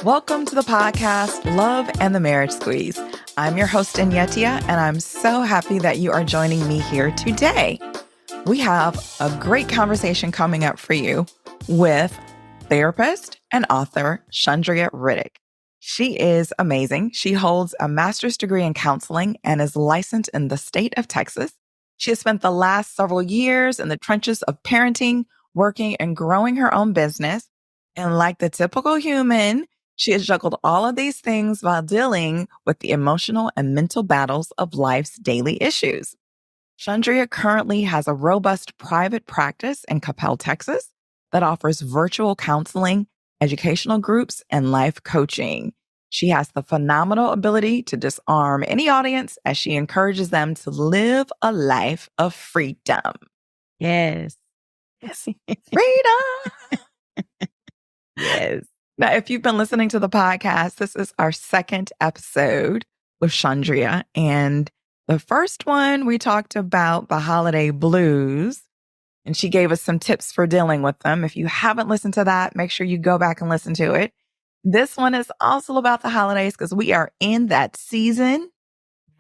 Welcome to the podcast, Love and the Marriage Squeeze. I'm your host, Inyetia, and I'm so happy that you are joining me here today. We have a great conversation coming up for you with therapist and author Shundria Riddick. She is amazing. She holds a master's degree in counseling and is licensed in the state of Texas. She has spent the last several years in the trenches of parenting, working, and growing her own business. And like the typical human, she has juggled all of these things while dealing with the emotional and mental battles of life's daily issues. Shundria currently has a robust private practice in Coppell, Texas, that offers virtual counseling, educational groups, and life coaching. She has the phenomenal ability to disarm any audience as she encourages them to live a life of freedom. Yes. Freedom! Yes. Now, if you've been listening to the podcast, this is our second episode with Shundria. And the first one, we talked about the holiday blues, and she gave us some tips for dealing with them. If you haven't listened to that, make sure you go back and listen to it. This one is also about the holidays because we are in that season.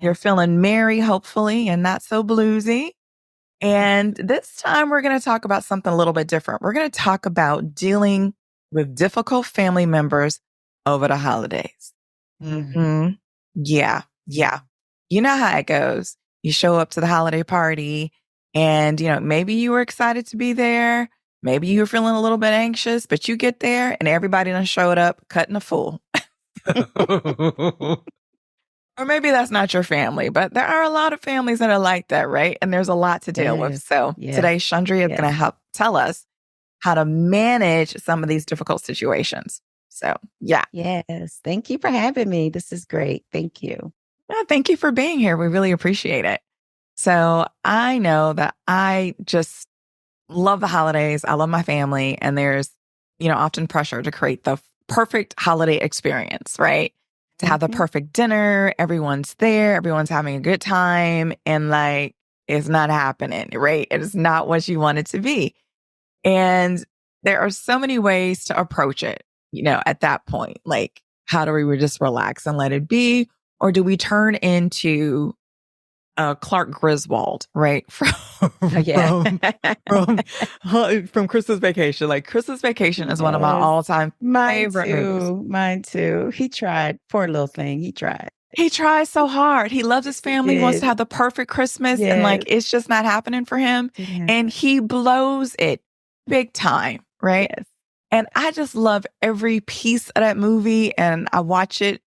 You're feeling merry, hopefully, and not so bluesy. And this time we're going to talk about something a little bit different. We're going to talk about dealing with difficult family members over the holidays. Mm-hmm. Yeah. You know how it goes. You show up to the holiday party and, maybe you were excited to be there. Maybe you were feeling a little bit anxious, but you get there and everybody done showed up cutting a fool. Or maybe that's not your family, but there are a lot of families that are like that, right? And there's a lot to deal with. So today, Shundria is going to help tell us how to manage some of these difficult situations. So, yeah. Yes. Thank you for having me. This is great. Thank you. Well, thank you for being here. We really appreciate it. So I know that I just love the holidays. I love my family. And there's, often pressure to create the perfect holiday experience, right? To have the perfect dinner. Everyone's there. Everyone's having a good time. And it's not happening, right? It is not what you want it to be. And there are so many ways to approach it, at that point. Like, how do we just relax and let it be? Or do we turn into Clark Griswold, right? From Christmas Vacation. Like, Christmas Vacation is one of my all-time favorite movies. Mine too. He tried. Poor little thing. He tried. He tries so hard. He loves his family, he wants to have the perfect Christmas, and it's just not happening for him. And he blows it big time, right? Yes. And I just love every piece of that movie, and I watch it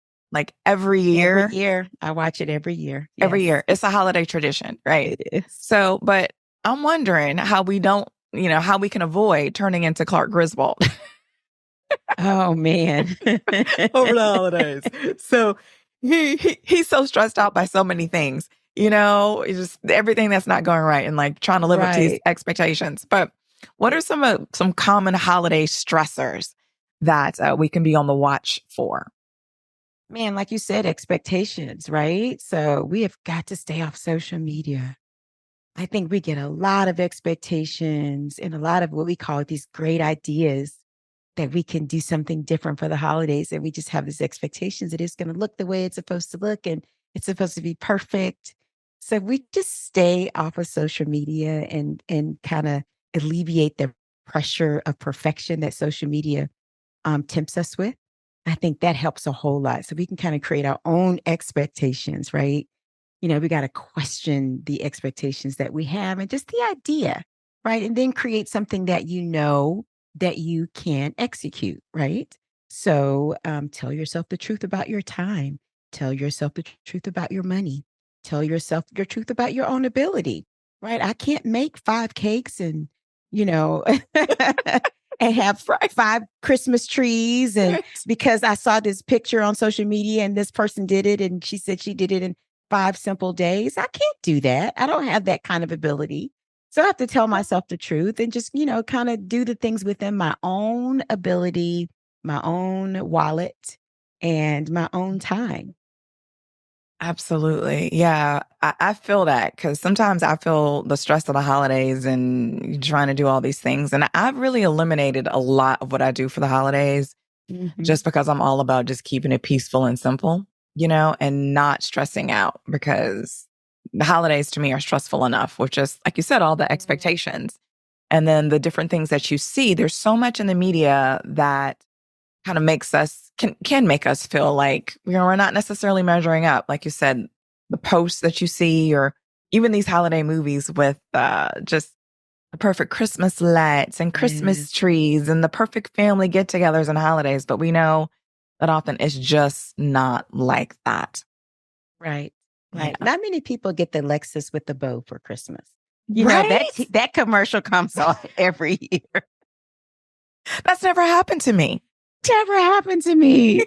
every year. Every year. I watch it every year. Yes. Every year. It's a holiday tradition, right? It is. So, but I'm wondering how we don't, how we can avoid turning into Clark Griswold. Oh, man. Over the holidays. So he's so stressed out by so many things, it's just everything that's not going right and trying to live up to these expectations. But what are some common holiday stressors that we can be on the watch for? Man, like you said, expectations, right? So we have got to stay off social media. I think we get a lot of expectations and a lot of what we call these great ideas that we can do something different for the holidays. And we just have these expectations that it's going to look the way it's supposed to look and it's supposed to be perfect. So we just stay off of social media and kind of alleviate the pressure of perfection that social media tempts us with. I think that helps a whole lot. So we can kind of create our own expectations, right? We got to question the expectations that we have and just the idea, right? And then create something that that you can execute, right? So tell yourself the truth about your time. Tell yourself the truth about your money. Tell yourself your truth about your own ability, right? I can't make 5 cakes and, and have 5 Christmas trees. And because I saw this picture on social media and this person did it and she said she did it in 5 simple days. I can't do that. I don't have that kind of ability. So I have to tell myself the truth and just, kind of do the things within my own ability, my own wallet, and my own time. Absolutely. Yeah, I feel that because sometimes I feel the stress of the holidays and trying to do all these things. And I've really eliminated a lot of what I do for the holidays just because I'm all about just keeping it peaceful and simple, and not stressing out, because the holidays to me are stressful enough with just, like you said, all the expectations. And then the different things that you see. There's so much in the media that kind of makes us, can make us feel like, we're not necessarily measuring up. Like you said, the posts that you see, or even these holiday movies with just the perfect Christmas lights and Christmas trees and the perfect family get-togethers and holidays. But we know that often it's just not like that. Right. Yeah. Not many people get the Lexus with the bow for Christmas. Right? That commercial comes on every year. That's never happened to me. Never happened to me.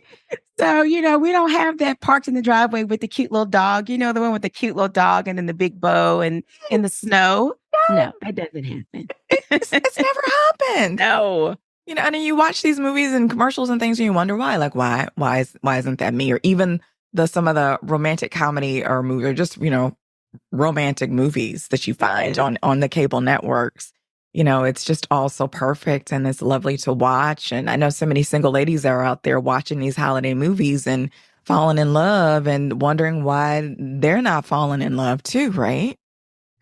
So, we don't have that parked in the driveway with the cute little dog, the one with the cute little dog and then the big bow and in the snow. No, that doesn't happen. It's never happened. No. And then you watch these movies and commercials and things and you wonder why. Like, why isn't that me? Or even some of the romantic comedy or movie, or just, romantic movies that you find on the cable networks. It's just all so perfect and it's lovely to watch. And I know so many single ladies are out there watching these holiday movies and falling in love and wondering why they're not falling in love too, right?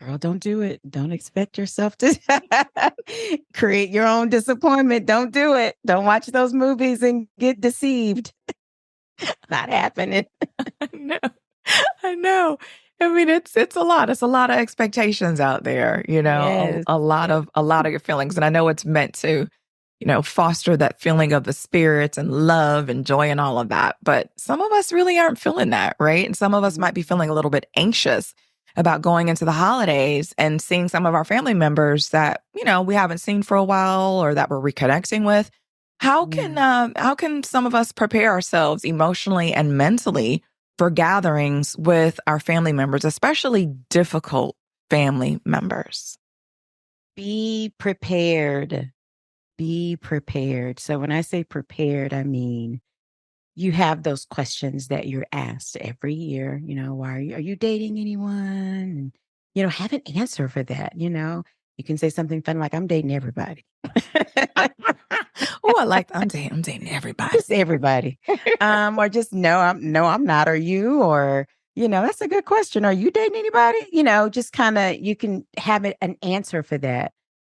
Girl, don't do it. Don't expect yourself to create your own disappointment. Don't do it. Don't watch those movies and get deceived. Not happening. I know. I mean, it's a lot. It's a lot of expectations out there, Yes. a lot of your feelings. And I know it's meant to, foster that feeling of the spirits and love and joy and all of that. But some of us really aren't feeling that, right? And some of us might be feeling a little bit anxious about going into the holidays and seeing some of our family members that, we haven't seen for a while or that we're reconnecting with. How can some of us prepare ourselves emotionally and mentally for gatherings with our family members, especially difficult family members? Be prepared. Be prepared. So when I say prepared, I mean, you have those questions that you're asked every year, why are you dating anyone? And, have an answer for that. You can say something fun like, I'm dating everybody. Oh, I like I'm dating everybody. Just everybody. Or just no, I'm not. Are you? Or, that's a good question. Are you dating anybody? Just kind of, you can have an answer for that.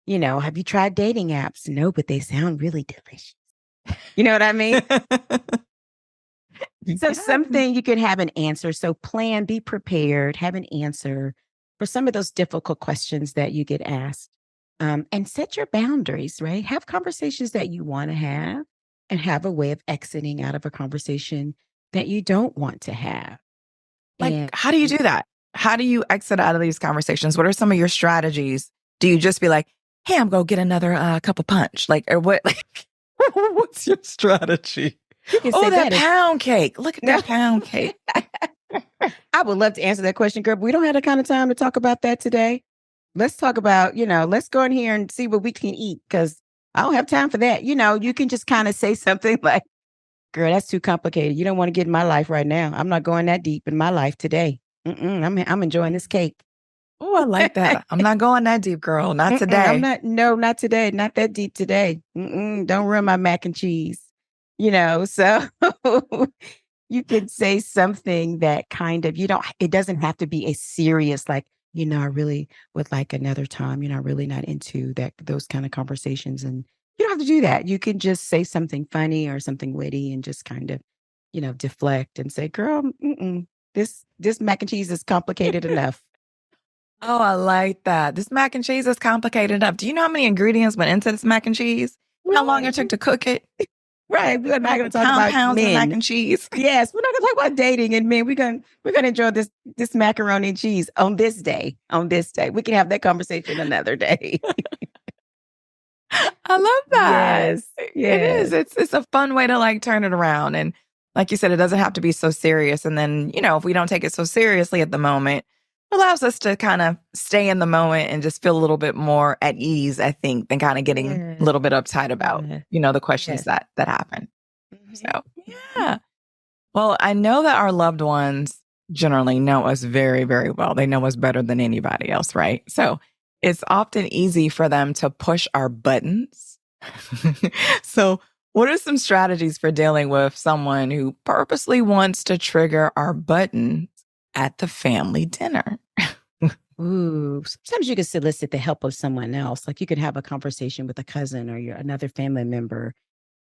Have you tried dating apps? No, but they sound really delicious. You know what I mean? So something you could have an answer. So be prepared, have an answer for some of those difficult questions that you get asked. And set your boundaries, right? Have conversations that you want to have and have a way of exiting out of a conversation that you don't want to have. How do you do that? How do you exit out of these conversations? What are some of your strategies? Do you just be like, hey, I'm going to get another cup of punch? Or what? What's your strategy? Oh, that pound cake. Look at that pound cake. I would love to answer that question, girl. But we don't have the kind of time to talk about that today. Let's talk about, let's go in here and see what we can eat, because I don't have time for that. You can just kind of say something like, girl, that's too complicated. You don't want to get in my life right now. I'm not going that deep in my life today. I'm enjoying this cake. Oh, I like that. I'm not going that deep, girl. Not today. Not today. Not that deep today. Don't ruin my mac and cheese. So you could say something that kind of, it doesn't have to be a serious, like, I really would like another time. Really not into those kind of conversations. And you don't have to do that. You can just say something funny or something witty and just kind of, deflect and say, girl, this mac and cheese is complicated enough. Oh, I like that. This mac and cheese is complicated enough. Do you know how many ingredients went into this mac and cheese? How long it took to cook it? Right. We're not going to talk about pounds men. of mac and cheese. Yes, we're not going to talk about dating and men. We're going to enjoy this macaroni and cheese on this day. On this day, we can have that conversation another day. I love that. Yes. It is. It's a fun way to turn it around. And like you said, it doesn't have to be so serious. And then, if we don't take it so seriously at the moment, it allows us to kind of stay in the moment and just feel a little bit more at ease, I think, than kind of getting a little bit uptight about, the questions that happen. Mm-hmm. So, yeah. Well, I know that our loved ones generally know us very, very well. They know us better than anybody else, right? So it's often easy for them to push our buttons. So What are some strategies for dealing with someone who purposely wants to trigger our buttons at the family dinner? Ooh, sometimes you can solicit the help of someone else. Like you could have a conversation with a cousin or your another family member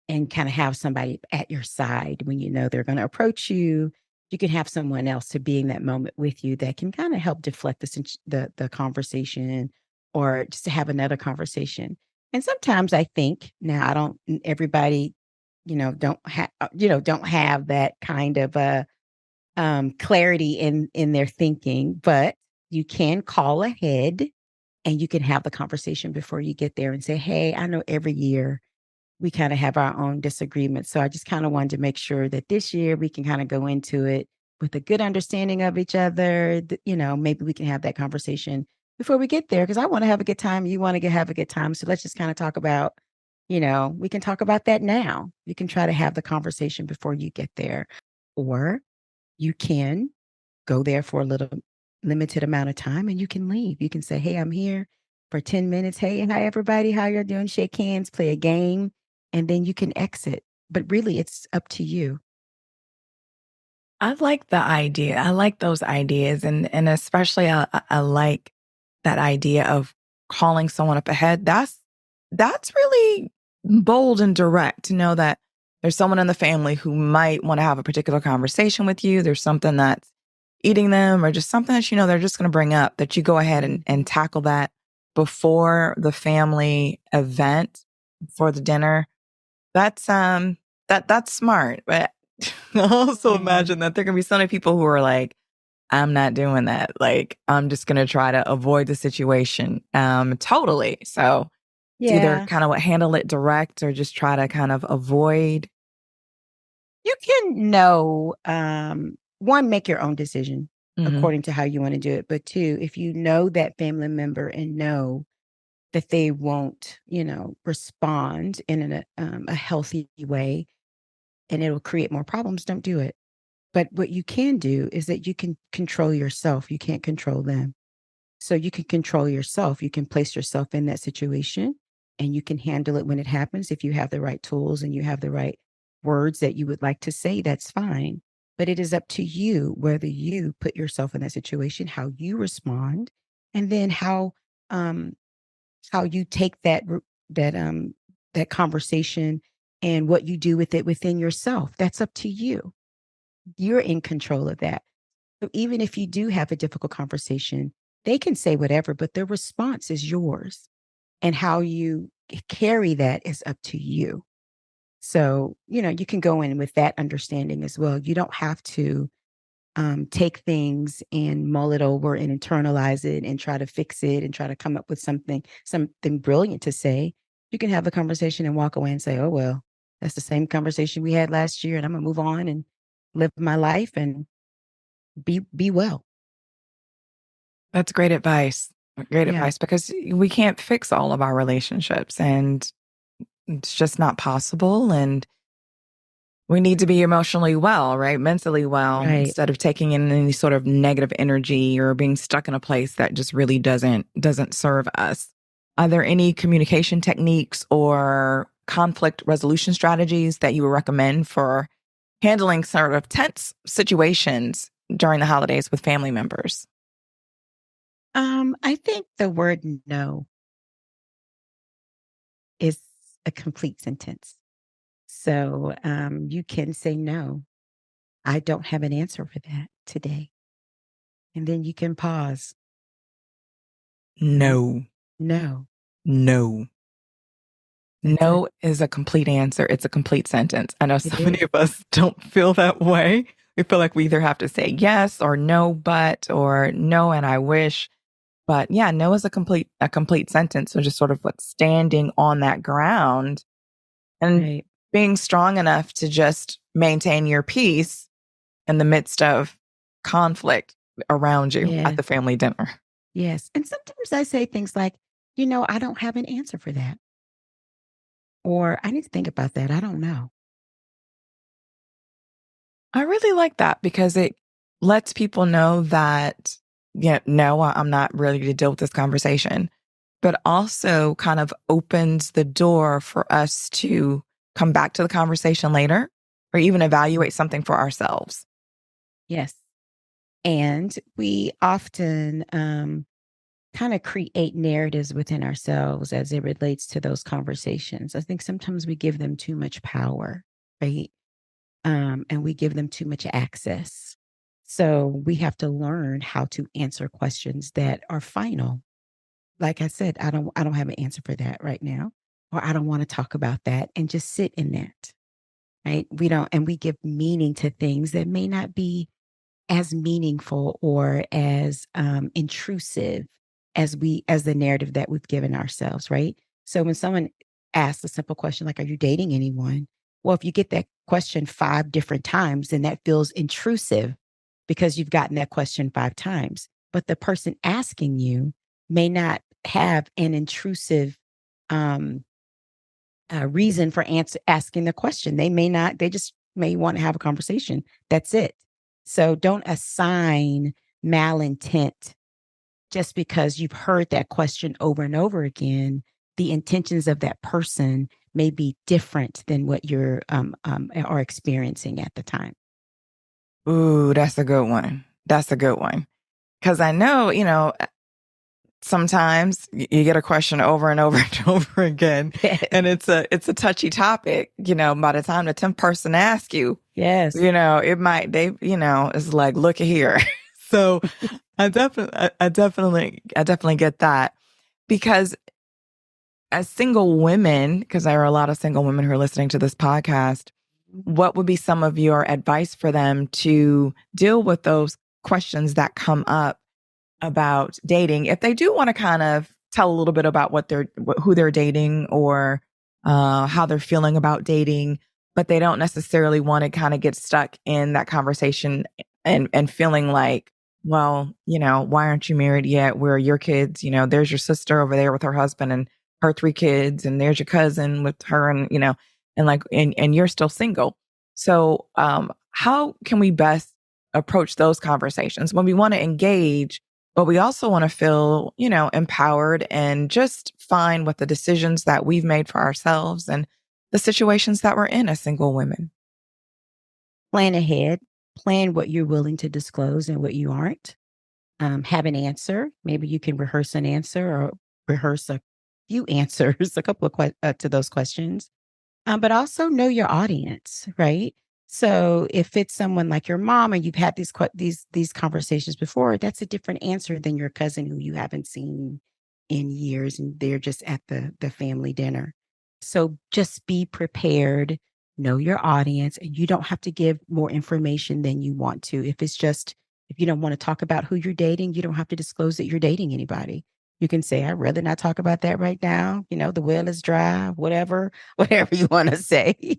and kind of have somebody at your side when you know they're going to approach you. You can have someone else to be in that moment with you that can kind of help deflect the conversation or just to have another conversation. And sometimes I think now I don't everybody, don't have that kind of clarity in their thinking, but you can call ahead and you can have the conversation before you get there and say, "Hey, I know every year we kind of have our own disagreements. So I just kind of wanted to make sure that this year we can kind of go into it with a good understanding of each other. Maybe we can have that conversation before we get there because I want to have a good time. You want to have a good time. So let's just kind of talk about, we can talk about that now. You can try to have the conversation before you get there. Or you can go there for a little limited amount of time and you can leave. You can say, "Hey, I'm here for 10 minutes. Hey, hi, everybody. How you're doing?" Shake hands, play a game, and then you can exit. But really, it's up to you. I like the idea. I like those ideas. And especially I like that idea of calling someone up ahead. That's really bold and direct to know that there's someone in the family who might want to have a particular conversation with you. There's something that's eating them or just something that they're just going to bring up, that you go ahead and tackle that before the family event, for the dinner. That's smart. But I also Yeah. imagine that there can be so many people who are like, I'm not doing that. Like, I'm just gonna try to avoid the situation. Totally. So it's either Yeah. kind of handle it direct or just try to kind of avoid. You can know, one, make your own decision Mhm. according to how you want to do it. But two, if you know that family member and know that they won't, respond in a healthy way and it'll create more problems, don't do it. But what you can do is that you can control yourself. You can't control them. So you can control yourself. You can place yourself in that situation and you can handle it when it happens. If you have the right tools and you have the right words that you would like to say, that's fine. But it is up to you whether you put yourself in that situation, how you respond, and then um, how you take that conversation and what you do with it within yourself. That's up to you. You're in control of that. So even if you do have a difficult conversation, they can say whatever, but the response is yours. And how you carry that is up to you. So, you can go in with that understanding as well. You don't have to take things and mull it over and internalize it and try to fix it and try to come up with something brilliant to say. You can have a conversation and walk away and say, "Oh well, that's the same conversation we had last year, and I'm gonna move on and live my life and be well." That's great advice. Great Yeah. advice, because we can't fix all of our relationships and it's just not possible. And we need to be emotionally well, right? Mentally well, Right. instead of taking in any sort of negative energy or being stuck in a place that just really doesn't serve us. Are there any communication techniques or conflict resolution strategies that you would recommend for handling sort of tense situations during the holidays with family members? I think the word no is a complete sentence. So you can say no. I don't have an answer for that today. And then you can pause. And No, no, no. that's it. No is a complete answer. It's a complete sentence. I know It so many is. of us don't feel that way. We feel like we either have to say yes or no, but, or no and I wish. But yeah, no is a complete sentence. So just sort of what, standing on that ground and Right. being strong enough to just maintain your peace in the midst of conflict around you at Yes. the family dinner. Yes. And sometimes I say things like, I don't have an answer for that. Or I need to think about that. I don't know. I really like that because it lets people know that, yeah, no, I'm not ready to deal with this conversation, but also kind of opens the door for us to come back to the conversation later or even evaluate something for ourselves. Yes. And we often kind of create narratives within ourselves as it relates to those conversations. I think sometimes we give them too much power, right? And we give them too much access. So we have to learn how to answer questions that are final. Like I said, I don't have an answer for that right now, or I don't want to talk about that, and just sit in that. Right? We give meaning to things that may not be as meaningful or as intrusive as the narrative that we've given ourselves, right? So when someone asks a simple question like, "Are you dating anyone?" Well, if you get that question 5 different times, then that feels intrusive because you've gotten that question 5 times. But the person asking you may not have an intrusive um, reason for asking the question. They may not. They just may want to have a conversation. That's it. So don't assign malintent just because you've heard that question over and over again. The intentions of that person may be different than what you're are experiencing at the time. Ooh, that's a good one. That's a good one. Because I know, sometimes you get a question over and over and over again, and it's a touchy topic. By the time the 10th person asks you, Yes. it might it's like, look at here. So I definitely get that, because as single women, because there are a lot of single women who are listening to this podcast, what would be some of your advice for them to deal with those questions that come up about dating, if they do want to kind of tell a little bit about who they're dating, or how they're feeling about dating, but they don't necessarily want to kind of get stuck in that conversation and feeling like, well, why aren't you married yet? Where are your kids? There's your sister over there with her husband and her 3 kids, and there's your cousin with her, and you're still single. So how can we best approach those conversations when we want to engage, but we also want to feel, empowered and just fine with the decisions that we've made for ourselves and the situations that we're in as single women? Plan ahead. Plan what you're willing to disclose and what you aren't. Have an answer. Maybe you can rehearse an answer or rehearse a few answers, a couple of to those questions. But also know your audience, right? So if it's someone like your mom and you've had these conversations before, that's a different answer than your cousin who you haven't seen in years and they're just at the family dinner. So just be prepared, know your audience, and you don't have to give more information than you want to. If you don't want to talk about who you're dating, you don't have to disclose that you're dating anybody. You can say, I'd rather not talk about that right now. The well is dry, whatever, whatever you want to say.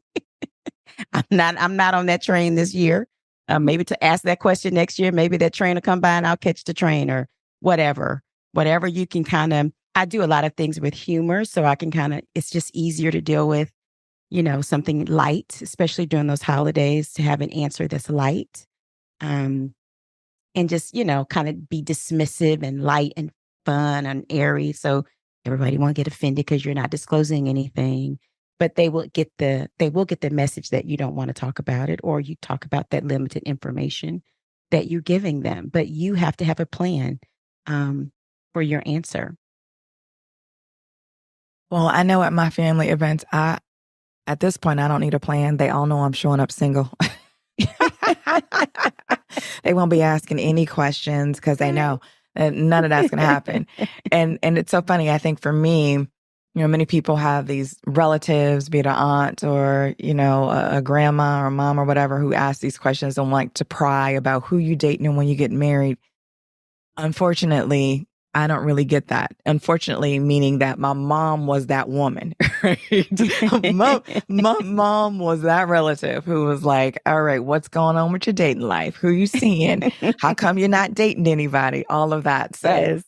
I'm not on that train this year. Maybe to ask that question next year, maybe that train will come by and I'll catch the train or whatever. Whatever you can I do a lot of things with humor. So I can it's just easier to deal with, something light, especially during those holidays, to have an answer that's light. Um, and just, kind of be dismissive and light and fun and airy. So everybody won't get offended because you're not disclosing anything, but they will get the message that you don't want to talk about it, or you talk about that limited information that you're giving them. But you have to have a plan for your answer. Well, I know at my family events, at this point, I don't need a plan. They all know I'm showing up single. They won't be asking any questions because they know that none of that's going to happen. And it's so funny. I think for me, many people have these relatives, be it an aunt or, a grandma or mom or whatever, who ask these questions and like to pry about who you dating and when you get married. Unfortunately, I don't really get that. Unfortunately, meaning that my mom was that woman, right? my mom was that relative who was like, all right, what's going on with your dating life? Who you seeing? How come you're not dating anybody? All of that. So, Yes.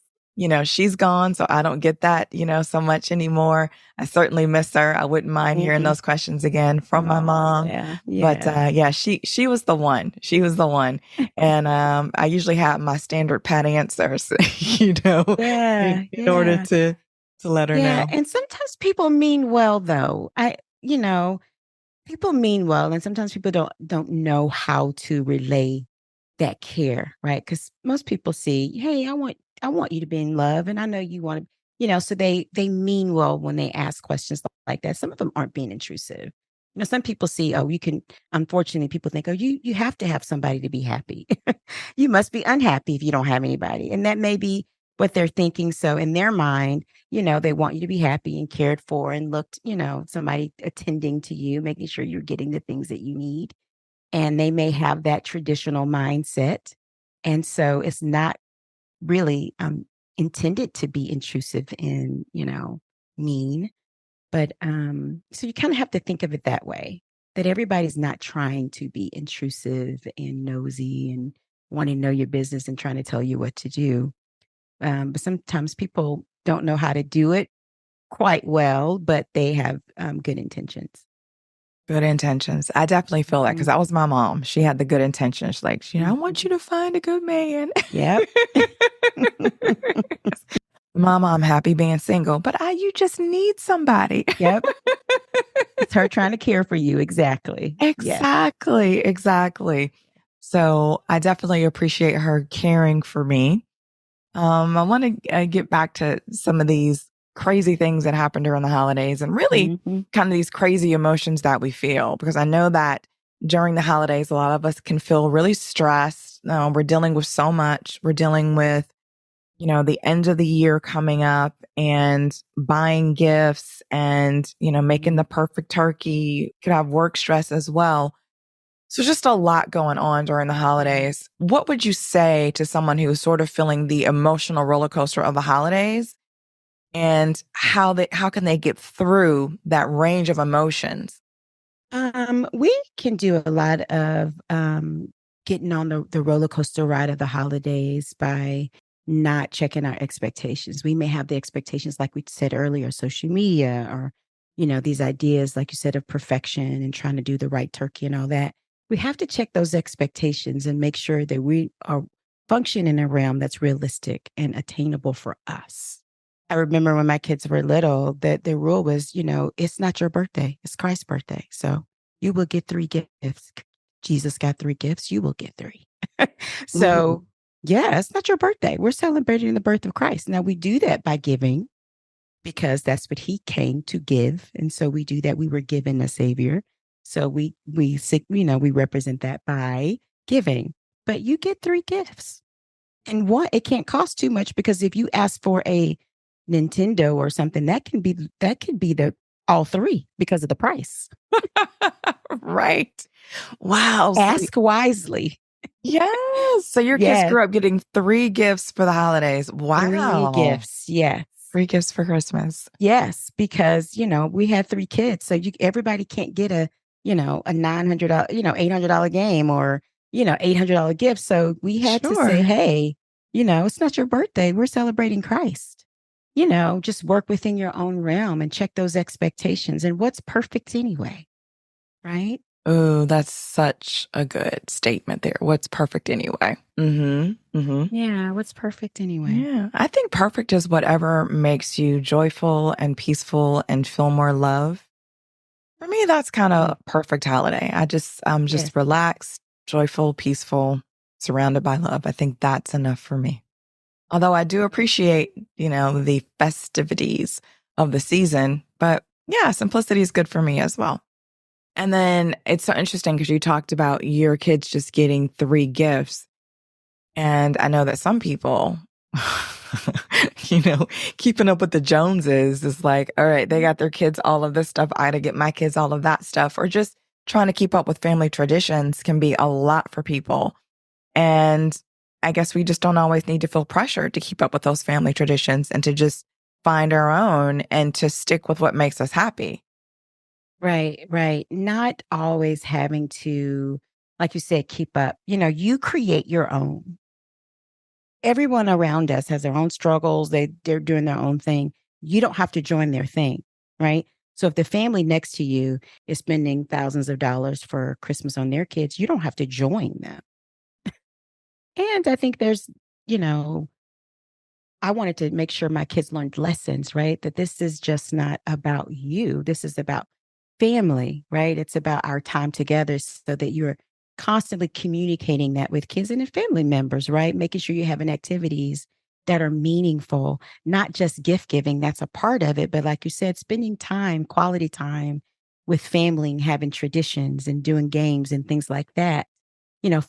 She's gone, so I don't get that, so much anymore. I certainly miss her. I wouldn't mind hearing those questions again from my mom. Yeah. But Yeah. she was the one. She was the one. And I usually have my standard pat answers, Yeah. in order Yeah. to let her Yeah. know. And sometimes people mean well though. People mean well, and sometimes people don't know how to relay that care, right? Because most people see, hey, I want you to be in love, and I know you want to, so they mean well when they ask questions like that. Some of them aren't being intrusive. Some people see, oh, you can. Unfortunately, people think, oh, you have to have somebody to be happy. You must be unhappy if you don't have anybody, and that may be what they're thinking. So in their mind, they want you to be happy and cared for and looked, somebody attending to you, making sure you're getting the things that you need. And they may have that traditional mindset. And so it's not really intended to be intrusive and, mean. But so you kind of have to think of it that way, that everybody's not trying to be intrusive and nosy and wanting to know your business and trying to tell you what to do. But sometimes people don't know how to do it quite well, but they have good intentions. Good intentions. I definitely feel that because that was my mom. She had the good intentions. Like, I want you to find a good man. Yep. Mama, I'm happy being single, but you just need somebody. Yep. It's her trying to care for you. Exactly. Exactly. Yes. Exactly. So I definitely appreciate her caring for me. I want to get back to some of these crazy things that happen during the holidays and really kind of these crazy emotions that we feel, because I know that during the holidays, a lot of us can feel really stressed. We're dealing with so much. We're dealing with, the end of the year coming up and buying gifts and, making the perfect turkey. Could have work stress as well. So just a lot going on during the holidays. What would you say to someone who's sort of feeling the emotional roller coaster of the holidays, and how can they get through that range of emotions? We can do a lot of getting on the roller coaster ride of the holidays by not checking our expectations. We may have the expectations, like we said earlier, social media, or these ideas, like you said, of perfection and trying to do the right turkey and all that. We have to check those expectations and make sure that we are function in a realm that's realistic and attainable for us. I remember when my kids were little that the rule was, it's not your birthday, it's Christ's birthday. So you will get 3 gifts. Jesus got 3 gifts, you will get 3. Ooh. So, yeah, it's not your birthday. We're celebrating the birth of Christ. Now we do that by giving because that's what he came to give. And so we do that. We were given a savior. So we represent that by giving. But you get 3 gifts. And it can't cost too much, because if you ask for a Nintendo or something, that could be the all 3 because of the price. Right. Wow. Ask wisely. Yes. So your kids Yes. grew up getting 3 gifts for the holidays. 3 Wow. gifts. Yes. 3 gifts for Christmas. Yes, because, we had 3 kids, so everybody can't get a $900, $800 game, or, $800 gift. So we had to say, Sure. hey, it's not your birthday. We're celebrating Christ. Just work within your own realm and check those expectations. And what's perfect anyway, right? Oh, that's such a good statement there. What's perfect anyway? Mm-hmm. Mm-hmm. Yeah, what's perfect anyway? Yeah. I think perfect is whatever makes you joyful and peaceful and feel more love. For me, that's kind of perfect holiday. I'm Yes. just relaxed, joyful, peaceful, surrounded by love. I think that's enough for me. Although I do appreciate, the festivities of the season, but yeah, simplicity is good for me as well. And then it's so interesting because you talked about your kids just getting 3 gifts. And I know that some people, keeping up with the Joneses is like, all right, they got their kids all of this stuff. I got to get my kids all of that stuff. Or just trying to keep up with family traditions can be a lot for people. And I guess we just don't always need to feel pressure to keep up with those family traditions and to just find our own and to stick with what makes us happy. Right, right. Not always having to, like you said, keep up. You create your own. Everyone around us has their own struggles. They're doing their own thing. You don't have to join their thing, right? So if the family next to you is spending thousands of dollars for Christmas on their kids, you don't have to join them. And I think you know, I wanted to make sure my kids learned lessons, right? That this is just not about you. This is about family, right? It's about our time together so that you're constantly communicating that with kids and family members, right? Making sure you're having activities that are meaningful, not just gift giving. That's a part of it. But like you said, spending time, quality time with family and having traditions and doing games and things like that,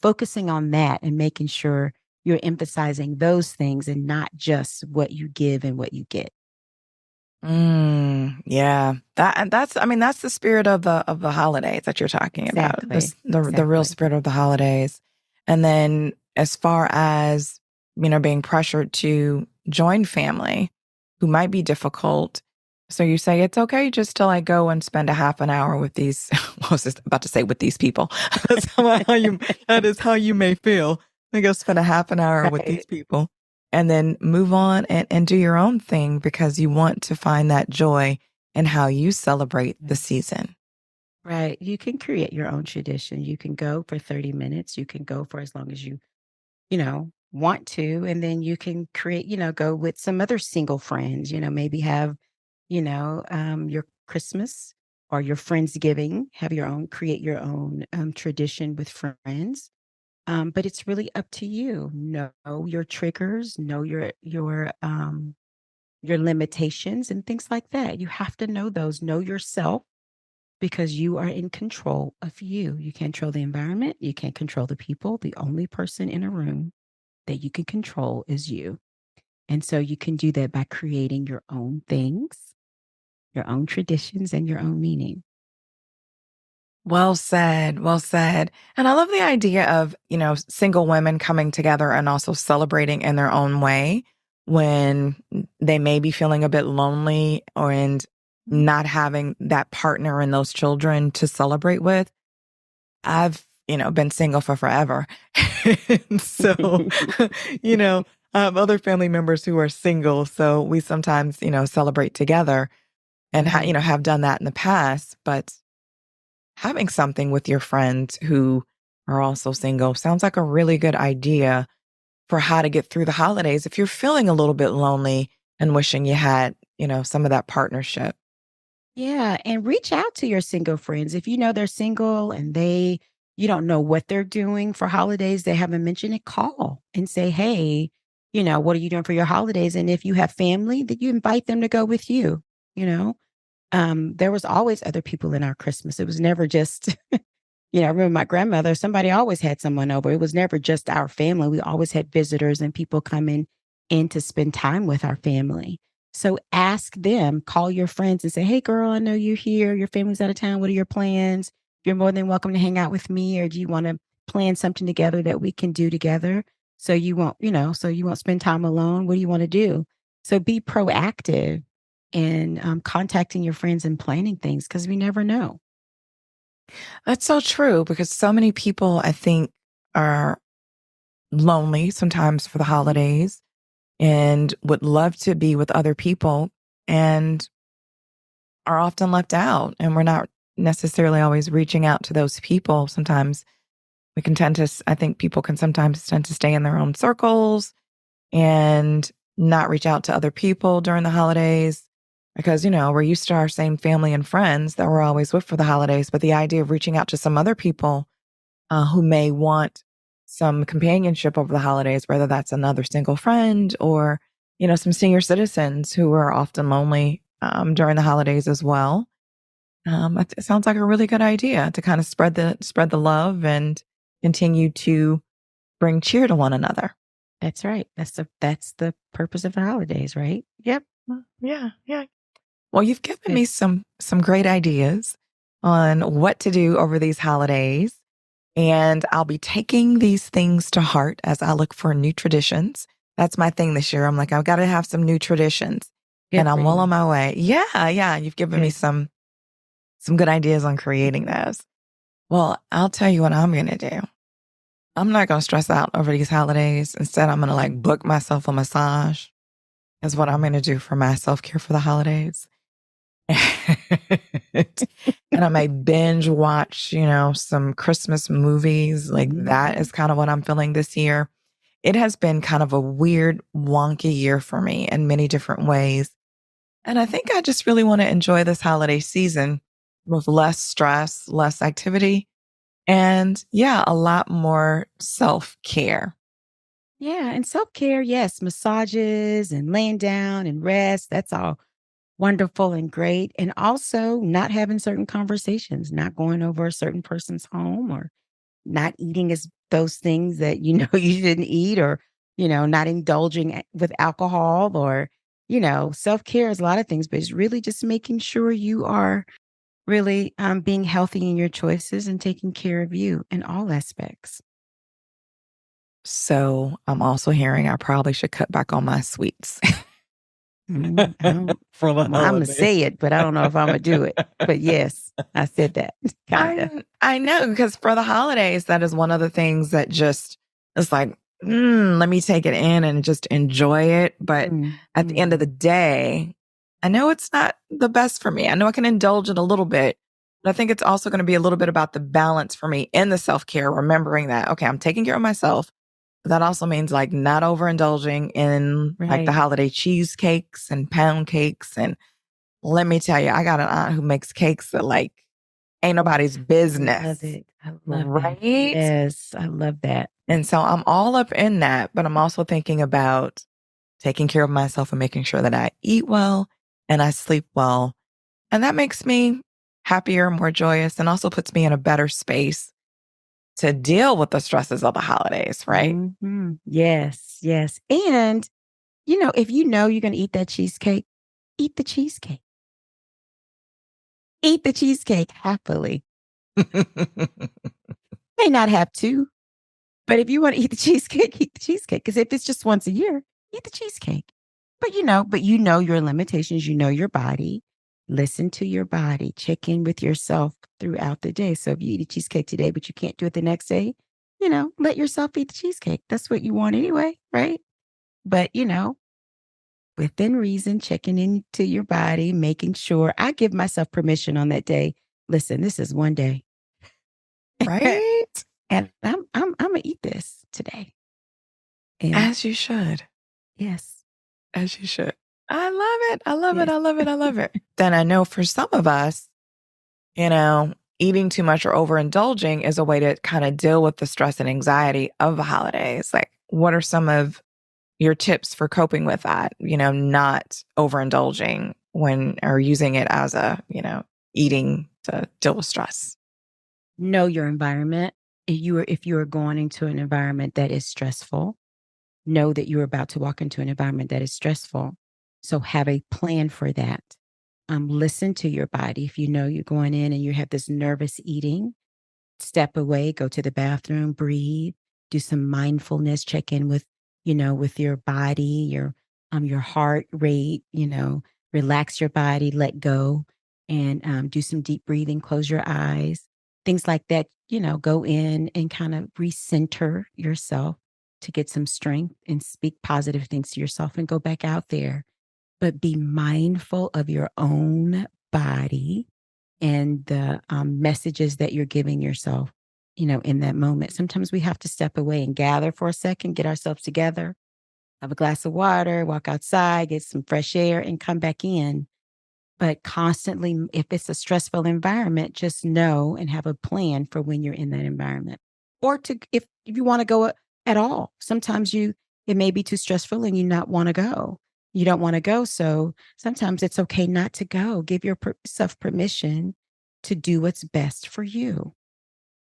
focusing on that and making sure you're emphasizing those things and not just what you give and what you get. Yeah. I mean, that's the spirit of the holidays that you're talking about. Exactly. The real Exactly. spirit of the holidays. And then as far as, being pressured to join family who might be difficult. So you say it's okay just to like go and spend a half an hour with these I was just about to say with these people. That's that is how you may feel. I go spend a half an hour with these Right. people and then move on and do your own thing because you want to find that joy in how you celebrate the season. Right. You can create your own tradition. You can go for 30 minutes. You can go for as long as you want to. And then you can create, go with some other single friends, maybe have, your Christmas or your Friendsgiving, have your own, create your own tradition with friends. But it's really up to you. Know your triggers, know your limitations and things like that. You have to know those, know yourself because you are in control of you. You can't control the environment. You can't control the people. The only person in a room that you can control is you. And so you can do that by creating your own things, your own traditions, and your own meaning. Well said. Well said. And I love the idea of, single women coming together and also celebrating in their own way when they may be feeling a bit lonely and not having that partner and those children to celebrate with. I've, been single for forever. And so, you know, I have other family members who are single. So we sometimes, celebrate together and, Right. have done that in the past. But having something with your friends who are also single sounds like a really good idea for how to get through the holidays if you're feeling a little bit lonely and wishing you had, some of that partnership. Yeah, and reach out to your single friends. If you know they're single and you don't know what they're doing for holidays, they haven't mentioned it, call and say, "Hey, what are you doing for your holidays?" And if you have family, that you invite them to go with you, you know? There was always other people in our Christmas. It was never just I remember my grandmother, somebody always had someone over. It was never just our family. We always had visitors and people coming in to spend time with our family. So ask them, call your friends and say, "Hey, girl, I know you're here. Your family's out of town. What are your plans? You're more than welcome to hang out with me. Or do you want to plan something together that we can do together so you won't spend time alone? What do you want to do?" So be proactive in contacting your friends and planning things because we never know. That's so true because so many people, I think, are lonely sometimes for the Mhm. holidays and would love to be with other people and are often left out. And we're not necessarily always reaching out to those people. Sometimes we can tend to, I think people can sometimes tend to stay in their own circles and not reach out to other people during the holidays because, we're used to our same family and friends that we're always with for the holidays. But the idea of reaching out to some other people who may want some companionship over the holidays, whether that's another single friend or, some senior citizens who are often lonely during the holidays as well. It sounds like a really good idea to kind of spread the love and continue to bring cheer to one another. That's right. That's the purpose of the holidays, right? Yep. Yeah, yeah. Well, you've It's given good. me some great ideas on what to do over these holidays. And I'll be taking these things to heart as I look for new traditions. That's my thing this year. I'm like, I've got to have some new traditions. Good And for I'm well you. on my way. Yeah, yeah. You've given me Good. some good ideas on creating those. Well, I'll tell you what I'm gonna do. I'm not gonna stress out over these holidays. Instead, I'm gonna like book myself a massage is what I'm gonna do for my self-care for the holidays. And I may binge watch, some Christmas movies. Like that Mhm. is kind of what I'm feeling this year. It has been kind of a weird, wonky year for me in many different ways. And I think I just really want to enjoy this holiday season with less stress, less activity, and yeah, a lot more self-care. Yeah. And self care, yes, massages and laying down and rest. That's all wonderful and great. And also not having certain conversations, not going over a certain person's home or not eating as those things that you know you shouldn't eat or, not indulging with alcohol or, self care is a lot of things, but it's really just making sure you are really being healthy in your choices and taking care of you in all aspects. So I'm also hearing I probably should cut back on my sweets. I don't, For the well, I'm going to holiday. say it, but I don't know if I'm going to do it. But yes, I said that kind of. I know because for the holidays, that is one of the things that just is like, let me take it in and just enjoy it. But at the end of the day, I know it's not the best for me. I know I can indulge it a little bit, but I think it's also going to be a little bit about the balance for me in the self care, remembering that, okay, I'm taking care of myself. But that also means like not overindulging in like the Right. holiday cheesecakes and pound cakes. And let me tell you, I got an aunt who makes cakes that like, ain't nobody's Love business. it. I love that. Right? Yes, I love that. And so I'm all up in that, but I'm also thinking about taking care of myself and making sure that I eat well and I sleep well. And that makes me happier, more joyous, and also puts me in a better space to deal with the stresses of the holidays, right? Yes, yes. And, if you know you're going to eat that cheesecake, eat the cheesecake. Eat the cheesecake happily. May not have to, but if you want to eat the cheesecake, eat the cheesecake. Because if it's just once a year, eat the cheesecake. But you know your limitations, you know your body. Listen to your body. Check in with yourself throughout the day. So if you eat a cheesecake today, but you can't do it the next day, let yourself eat the cheesecake. That's what you want anyway, right? But within reason, checking into your body, making sure I give myself permission on that day. Listen, this is one day. Right? And I'm gonna eat this today. And As you should. yes, As you should. I love it. I love it. yes. I love it. I love it. Then I know for some of us, eating too much or overindulging is a way to kind of deal with the stress and anxiety of the holidays. Like, what are some of your tips for coping with that? Not overindulging when or using it as eating to deal with stress. Know your environment. If you are going into an environment that is stressful, know that you're about to walk into an environment that is stressful. So have a plan for that. Listen to your body. If you know you're going in and you have this nervous eating, step away, go to the bathroom, breathe, do some mindfulness, check in with your body, your heart rate, relax your body, let go, and do some deep breathing, close your eyes, things like that, go in and kind of recenter yourself to get some strength and speak positive things to yourself and go back out there. But be mindful of your own body and the messages that you're giving yourself, in that moment. Sometimes we have to step away and gather for a second, get ourselves together, have a glass of water, walk outside, get some fresh air, and come back in. But constantly, if it's a stressful environment, just know and have a plan for when you're in that environment. Or if you want to go at all. Sometimes it may be too stressful and you not want to go. You don't want to go. So sometimes it's okay not to go. Give yourself permission to do what's best for you.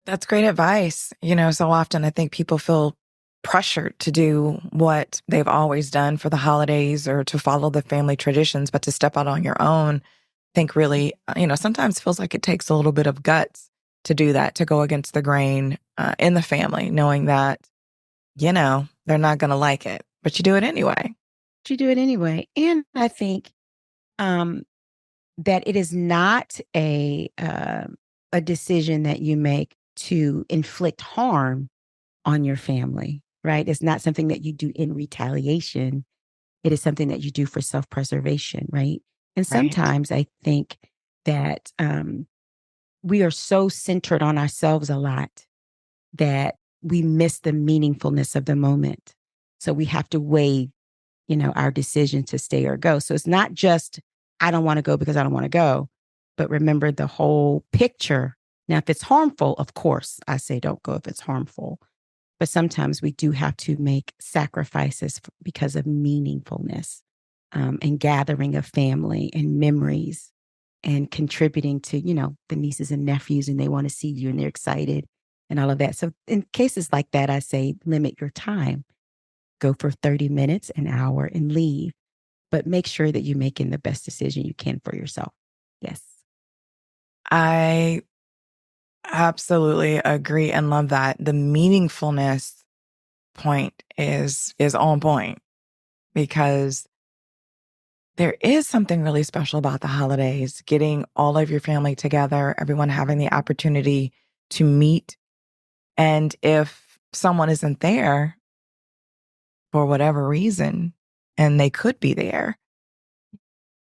That's great advice. So often I think people feel pressured to do what they've always done for the holidays or to follow the family traditions, but to step out on your own, I think really, sometimes feels like it takes a little bit of guts to do that, to go against the grain in the family, knowing that, they're not going to like it, but you do it anyway. You do it anyway. And I think um, that it is not a decision that you make to inflict harm on your family, right? It's not something that you do in retaliation. It is something that you do for self-preservation, right? And Right. sometimes I think that we are so centered on ourselves a lot that we miss the meaningfulness of the moment. So we have to weigh, our decision to stay or go. So it's not just, I don't want to go because I don't want to go. but remember the whole picture. Now, if it's harmful, of course, I say don't go if it's harmful. But sometimes we do have to make sacrifices because of meaningfulness, and gathering of family and memories and contributing to, the nieces and nephews, and they want to see you and they're excited and all of that. So in cases like that, I say limit your time. Go for 30 minutes, an hour, and leave. But make sure that you're making the best decision you can for yourself. Yes. I absolutely agree and love that. The meaningfulness point is on point, because there is something really special about the holidays, getting all of your family together, everyone having the opportunity to meet. And if someone isn't there for whatever reason, and they could be there,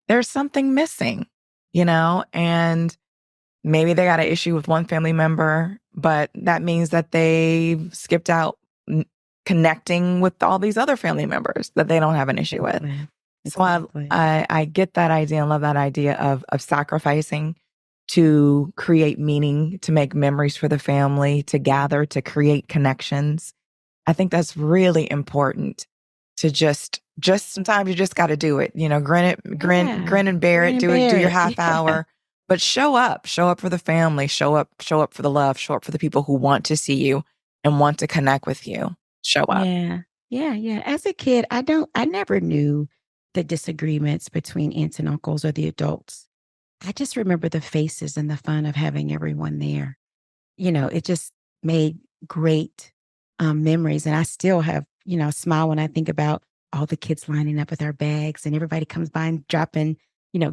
there's something missing, and maybe they got an issue with one family member, but that means that they've skipped out connecting with all these other family members that they don't have an issue with. Exactly. So I get that idea and love that idea of sacrificing to create meaning, to make memories for the family, to gather, to create connections. I think that's really important, to just sometimes you just got to do it. Grin and bear it, do your half hour, but show up for the family, show up for the love, show up for the people who want to see you and want to connect with you. Show up. Yeah. Yeah. As a kid, I never knew the disagreements between aunts and uncles or the adults. I just remember the faces and the fun of having everyone there. It just made great memories. And I still have, a smile when I think about all the kids lining up with our bags and everybody comes by and dropping,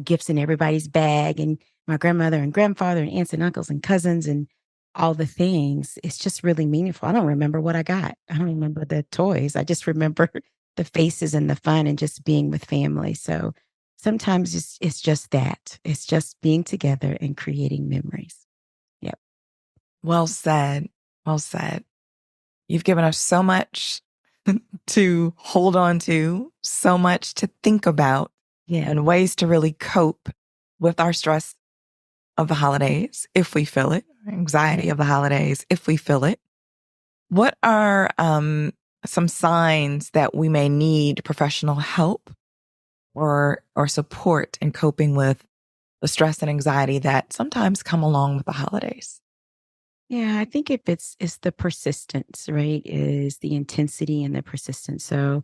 gifts in everybody's bag, and my grandmother and grandfather and aunts and uncles and cousins and all the things. It's just really meaningful. I don't remember what I got. I don't remember the toys. I just remember the faces and the fun and just being with family. So sometimes it's just that. It's just being together and creating memories. Yep. Well said. Well said. You've given us so much to hold on to, so much to think about, and ways to really cope with our stress of the holidays, if we feel it, anxiety of the holidays, if we feel it. What are some signs that we may need professional help or support in coping with the stress and anxiety that sometimes come along with the holidays? Yeah, I think if it's the persistence, right? Is the intensity and the persistence. So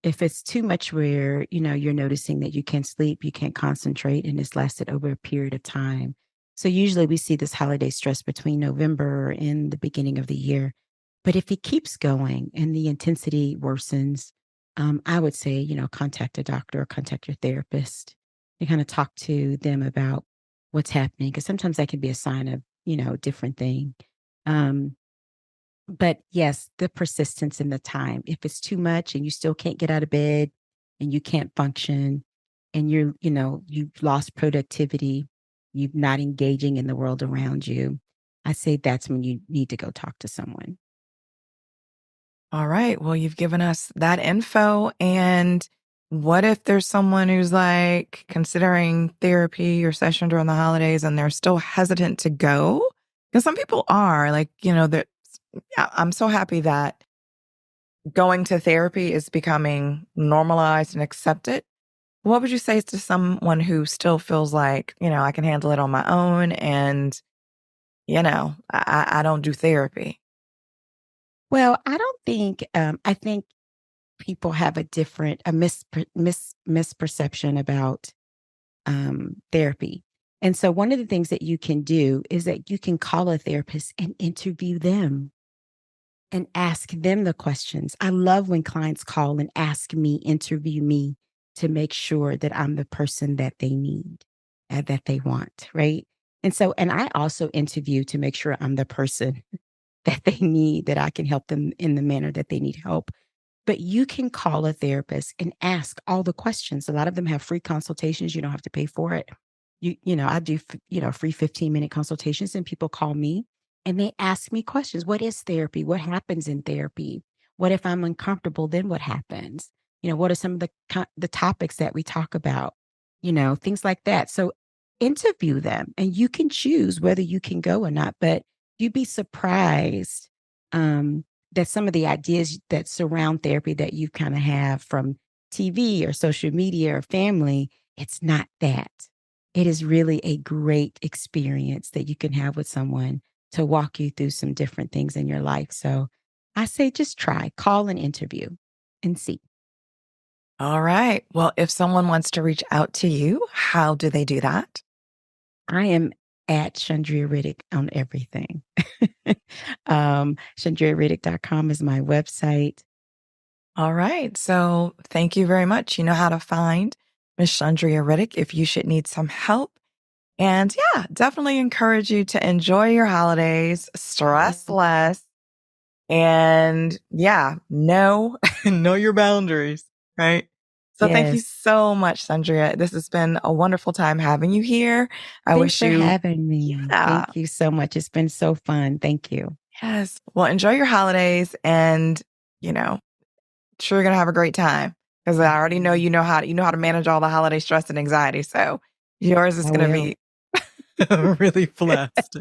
if it's too much where, you're noticing that you can't sleep, you can't concentrate, and it's lasted over a period of time. So usually we see this holiday stress between November and the beginning of the year. But if it keeps going and the intensity worsens, I would say, contact a doctor or contact your therapist and kind of talk to them about what's happening. Because sometimes that can be a sign of, different thing. Um, but yes, the persistence and the time. If it's too much and you still can't get out of bed and you can't function and you've lost productivity, you're not engaging in the world around you, I say that's when you need to go talk to someone. All right. Well, you've given us that info. And what if there's someone who's like considering therapy or session during the holidays and they're still hesitant to go? Because some people are like, I'm so happy that going to therapy is becoming normalized and accepted. What would you say to someone who still feels like, I can handle it on my own and, I don't do therapy? Well, I don't think, I think people have a misperception about therapy. And so one of the things that you can do is that you can call a therapist and interview them and ask them the questions. I love when clients call and ask me, interview me to make sure that I'm the person that they need and that they want. Right. And I also interview to make sure I'm the person that they need, that I can help them in the manner that they need help. But you can call a therapist and ask all the questions. A lot of them have free consultations. You don't have to pay for it. I do, free 15-minute consultations, and people call me and they ask me questions. What is therapy? What happens in therapy? What if I'm uncomfortable? Then what happens? What are some of the topics that we talk about? Things like that. So interview them and you can choose whether you can go or not. But you'd be surprised that some of the ideas that surround therapy that you kind of have from TV or social media or family, it's not that. It is really a great experience that you can have with someone to walk you through some different things in your life. So I say just try, call an interview and see. All right. Well, if someone wants to reach out to you, how do they do that? I am at Shundria Riddick on everything. ShundriaRiddick.com is my website. All right. So thank you very much. You know how to find Miss Shundria Riddick if you should need some help. And yeah, definitely encourage you to enjoy your holidays, stress less, and yeah, know your boundaries, right? So thank you Yes. so much, Sandria. This has been a wonderful time having you here. I Thanks wish for you, having me. yeah, Thank you so much. It's been so fun. Thank you. yes. Well, enjoy your holidays and, sure you're going to have a great time because I already know you know how to manage all the holiday stress and anxiety. So yours is I going to will. be really blessed.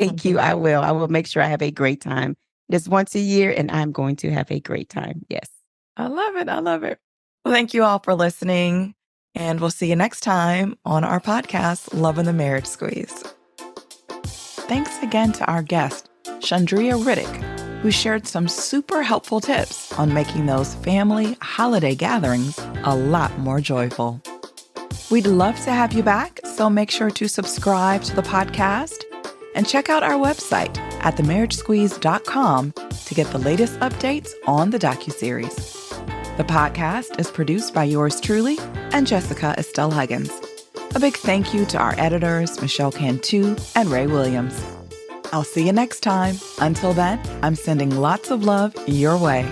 Thank you. I will. I will make sure I have a great time. It's once a year and I'm going to have a great time. Yes. I love it. I love it. Well, thank you all for listening. And we'll see you next time on our podcast, Love and the Marriage Squeeze. Thanks again to our guest, Shundria Riddick, who shared some super helpful tips on making those family holiday gatherings a lot more joyful. We'd love to have you back, so make sure to subscribe to the podcast and check out our website at themarriagesqueeze.com to get the layest updates on the docuseries. The podcast is produced by yours truly and Jessica Estelle Huggins. A big thank you to our editors, Michelle Cantu and Ray Williams. I'll see you next time. Until then, I'm sending lots of love your way.